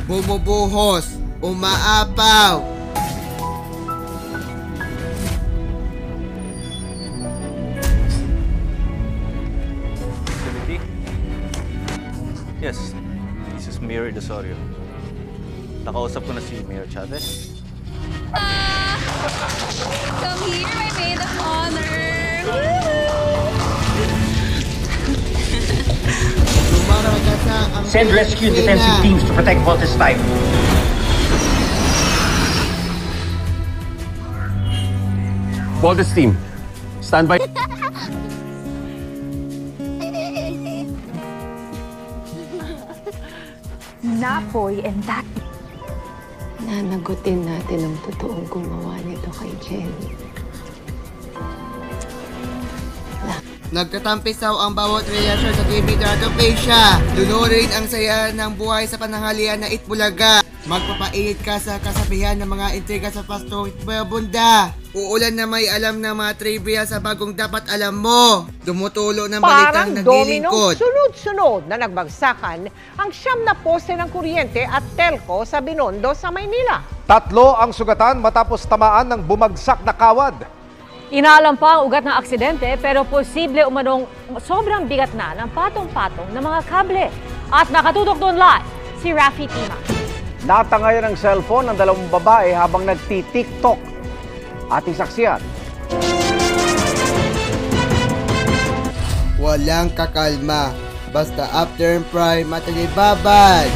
bumubuhos, umaapaw. Yes, this is Mayor Idosorio. Nakausap ko na si Mayor Chavez. Come here, my maid of honor. Send rescue and defensive teams to protect Voltes 5. Voltes team, stand by. Napoy and that... Nanagutin natin ang totoong gumawa nito kay Jenny. Nagtatampisaw ang bawat relasyon sa TV Tratopecia. Lunurin ang saya ng buhay sa pananghalian na Itbulaga. Magpapainit ka sa kasabihan ng mga intriga sa Pasto Bunda. Uulan na may alam ng mga trivia sa bagong dapat alam mo. Dumutulo ng balitang naglilingkod. Parang sunod-sunod na nagbagsakan ang 9 na poste ng kuryente at telco sa Binondo sa Maynila. 3 ang sugatan matapos tamaan ng bumagsak na kawad. Inaalam pa ang ugat ng aksidente pero posible umanong sobrang bigat na ng patong-patong ng mga kable. At nakatutok doon live si Rafi Tima. Natangayan ang cellphone ng 2 babae habang nagti-TikTok. Ating saksiyan. Walang kakalma. Basta after prime at alibabad.